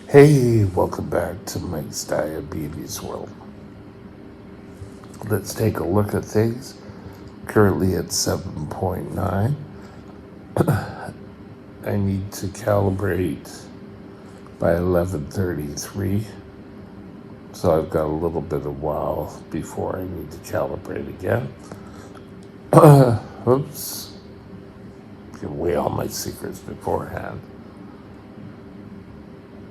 Hey, welcome back to Mike's Diabetes World. Let's take a look at things. Currently at 7.9. I need to calibrate by 11:33. So I've got a little bit of while before I need to calibrate again. Oops. Give away all my secrets beforehand.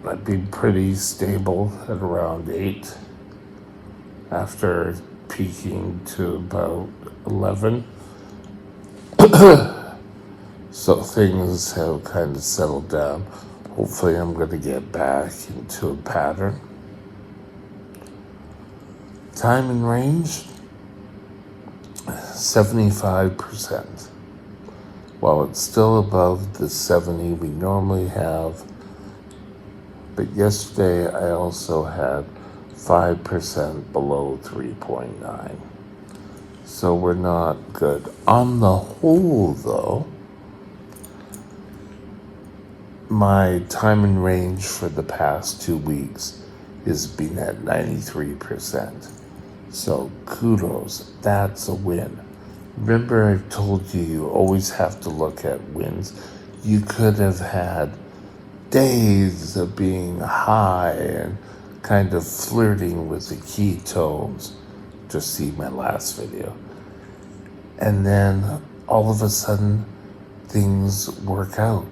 I've been pretty stable at around 8 after peaking to about 11. So things have kind of settled down. Hopefully, I'm going to get back into a pattern. Time in range 75%. While it's still above the 70 we normally have, but yesterday I also had 5% below 3.9. So we're not good. On the whole, though, my time in range for the past 2 weeks has been at 93%. So kudos, that's a win. Remember, I've told you you always have to look at wins. You could have had days of being high and kind of flirting with the ketones. Just see my last video. And then all of a sudden, things work out.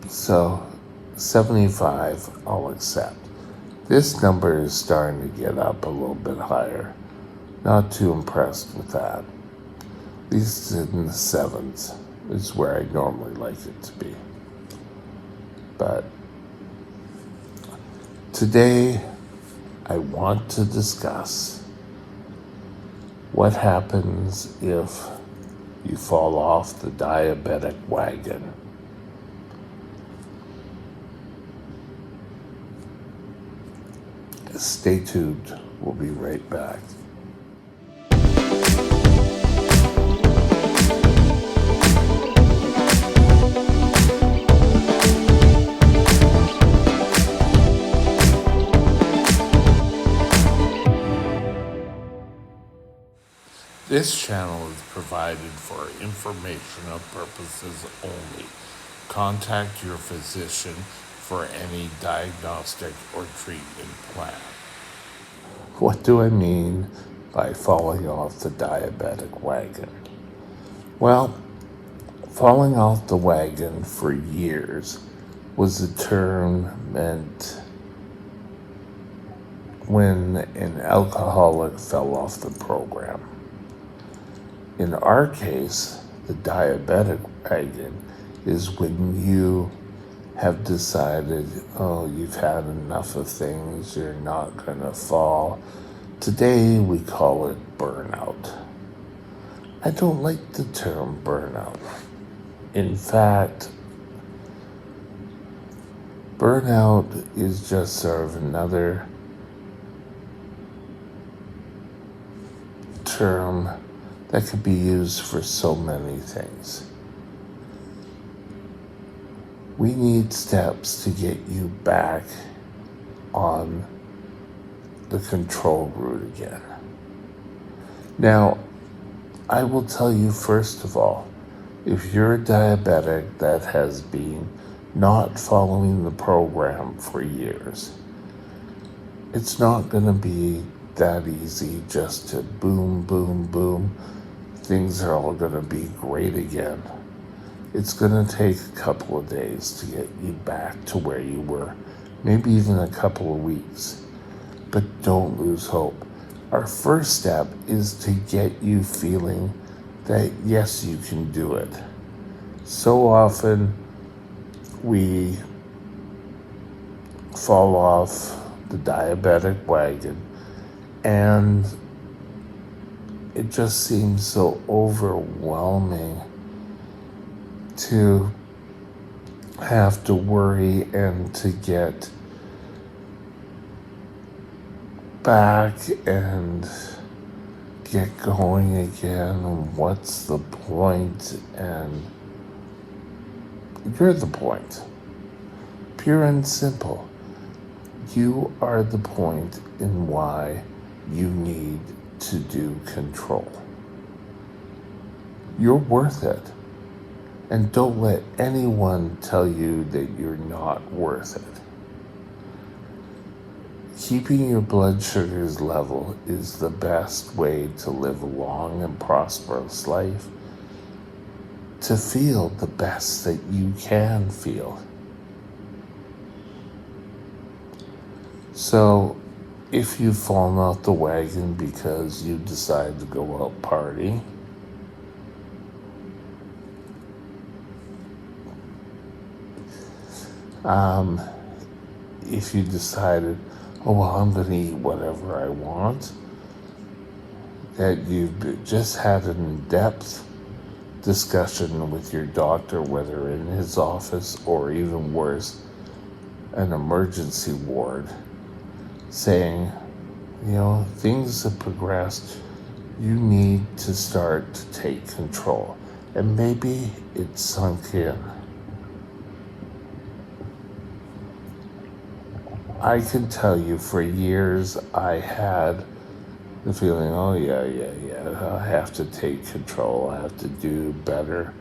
So 75, I'll accept. This number is starting to get up a little bit higher. Not too impressed with that. At least in the 7s is where I normally like it to be. But today, I want to discuss what happens if you fall off the diabetic wagon. Stay tuned. We'll be right back. This channel is provided for informational purposes only. Contact your physician for any diagnostic or treatment plan. What do I mean by falling off the diabetic wagon? Well, falling off the wagon for years was a term meant when an alcoholic fell off the program. In our case, the diabetic wagon is when you have decided, oh, you've had enough of things, you're not going to fall. Today, we call it burnout. I don't like the term burnout. In fact, burnout is just sort of another term that could be used for so many things. We need steps to get you back on the control route again. Now, I will tell you first of all, if you're a diabetic that has been not following the program for years, it's not going to be that easy just to boom, boom, boom. Things are all going to be great again. It's going to take a couple of days to get you back to where you were, maybe even a couple of weeks. But don't lose hope. Our first step is to get you feeling that yes, you can do it. So often we fall off the diabetic wagon and it just seems so overwhelming to have to worry and to get back and get going again. What's the point? And You're the point. Pure and simple. You are the point in why you need to do control. You're worth it. And don't let anyone tell you that you're not worth it. Keeping your blood sugars level is the best way to live a long and prosperous life, to feel the best that you can feel. So, if you've fallen off the wagon because you decide to go out partying, if you decided, oh, well, I'm going to eat whatever I want, that you've just had an in-depth discussion with your doctor, whether in his office or even worse, an emergency ward, saying, things have progressed. You need to start to take control. And maybe it's sunk in. I can tell you for years I had the feeling, oh yeah, I have to take control, I have to do better.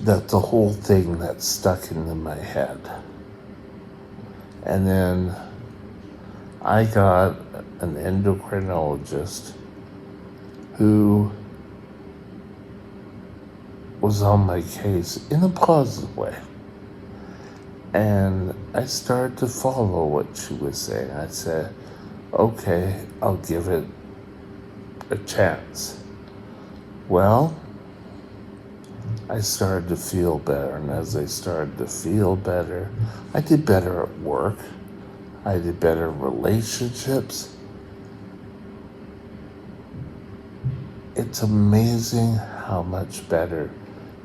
That's the whole thing that stuck into my head. And then I got an endocrinologist who was on my case in a positive way. And I started to follow what she was saying. I said, okay, I'll give it a chance. Well, I started to feel better. And as I started to feel better, I did better at work. I did better in relationships. It's amazing how much better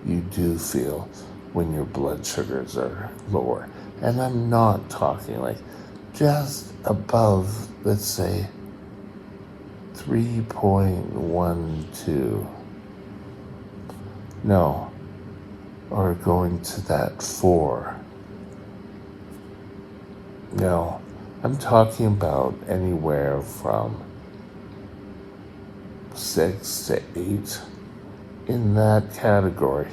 you do feel when your blood sugars are lower. And I'm not talking like just above, let's say, 3.12. No, or going to that 4. No, I'm talking about anywhere from 6 to 8 in that category.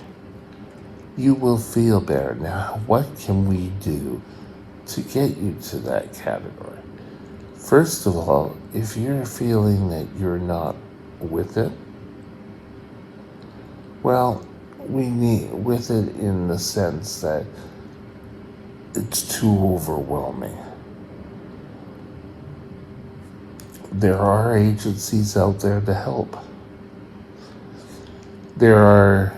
You will feel better. Now, what can we do to get you to that category? First of all, if you're feeling that you're not with it, well, we need with it in the sense that it's too overwhelming. There are agencies out there to help. There are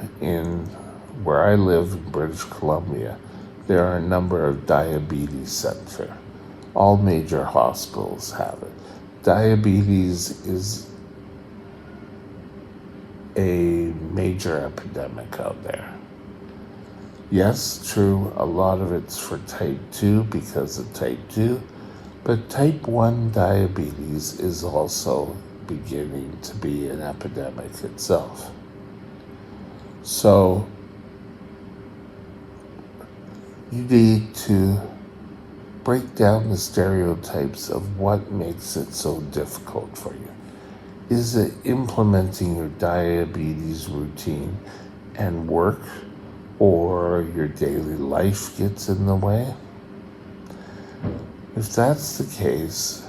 where I live in British Columbia, there are a number of diabetes centers. All major hospitals have it. Diabetes is a major epidemic out there. Yes, true, a lot of it's for type 2 because of type 2, but type 1 diabetes is also beginning to be an epidemic itself. So, you need to break down the stereotypes of what makes it so difficult for you. Is it implementing your diabetes routine and work, or your daily life gets in the way? If that's the case,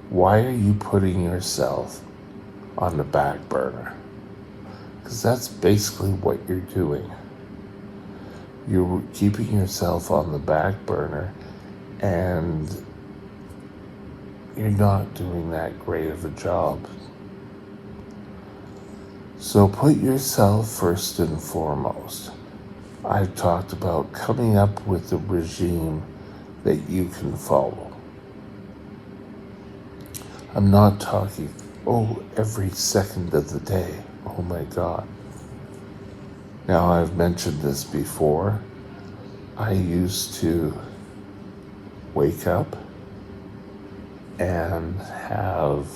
why are you putting yourself on the back burner? Because that's basically what you're doing. You're keeping yourself on the back burner, and you're not doing that great of a job. So put yourself first and foremost. I've talked about coming up with a regime that you can follow. I'm not talking, every second of the day. Oh my God. Now, I've mentioned this before. I used to wake up and have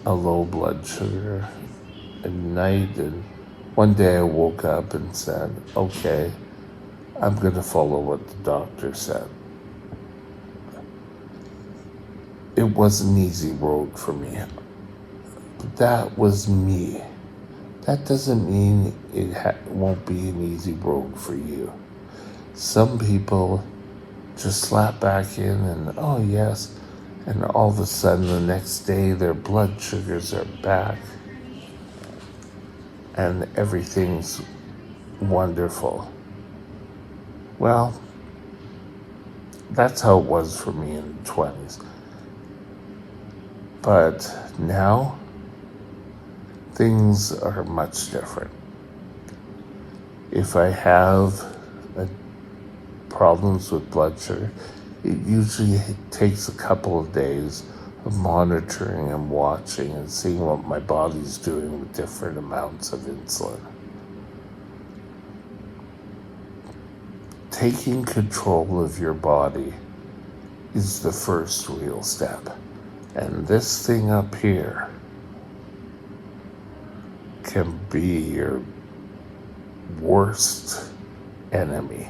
a low blood sugar at night, and one day I woke up and said, okay, I'm going to follow what the doctor said. It was an easy road for me. But that was me. That doesn't mean it won't be an easy road for you. Some people just slap back in and, oh yes, and all of a sudden the next day their blood sugars are back and everything's wonderful. Well, that's how it was for me in the 20s. But now, things are much different. If I have problems with blood sugar, it usually takes a couple of days of monitoring and watching and seeing what my body's doing with different amounts of insulin. Taking control of your body is the first real step. And this thing up here can be your worst enemy.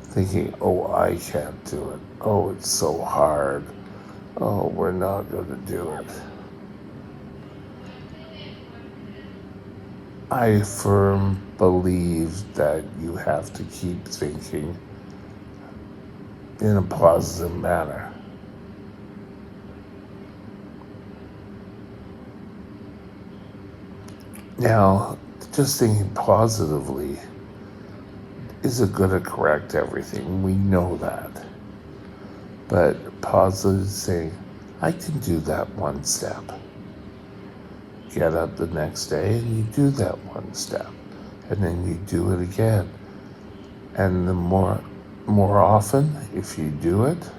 Thinking, oh, I can't do it. Oh, it's so hard. Oh, we're not going to do it. I firmly believe that you have to keep thinking in a positive manner. Now, just thinking positively isn't going to correct everything. We know that. But positive saying, I can do that one step. Get up the next day and you do that one step. And then you do it again. And the more often, if you do it,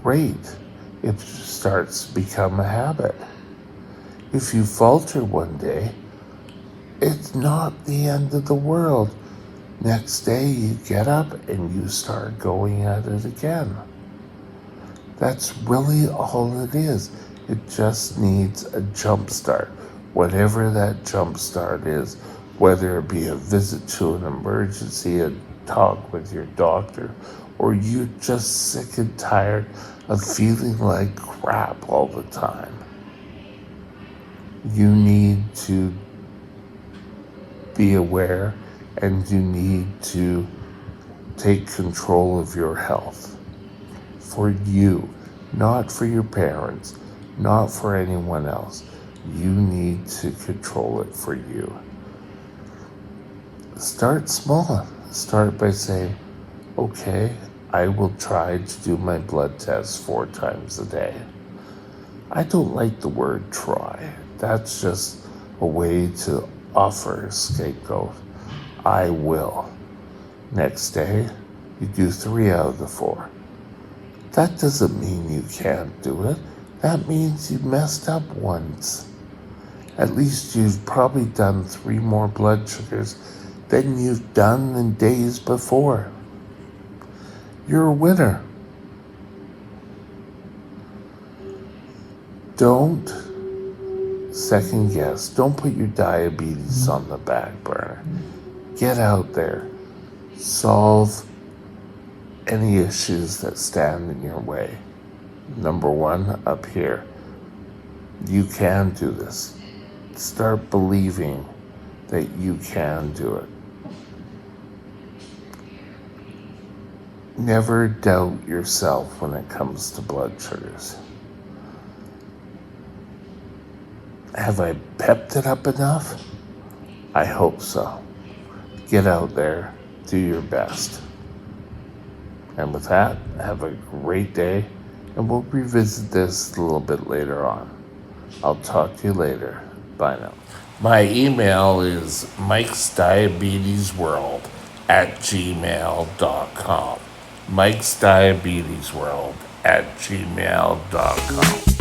great. It starts to become a habit. If you falter one day, it's not the end of the world. Next day you get up and you start going at it again. That's really all it is. It just needs a jump start. Whatever that jump start is, whether it be a visit to an emergency, a talk with your doctor, or you're just sick and tired of feeling like crap all the time. You need to be aware and you need to take control of your health for you, not for your parents, not for anyone else. You need to control it for you. Start small. Start by saying, okay, I will try to do my blood test 4 times a day. I don't like the word try. That's just a way to offer a scapegoat. I will. Next day, you do 3 out of the 4. That doesn't mean you can't do it. That means you messed up once. At least you've probably done 3 more blood sugars than you've done in days before. You're a winner. Don't second guess. Don't put your diabetes on the back burner. Get out there. Solve any issues that stand in your way. Number 1, up here. You can do this. Start believing that you can do it. Never doubt yourself when it comes to blood sugars. Have I pepped it up enough? I hope so. Get out there, do your best. And with that, have a great day, and we'll revisit this a little bit later on. I'll talk to you later. Bye now. My email is mikesdiabetesworld@gmail.com. mikesdiabetesworld@gmail.com.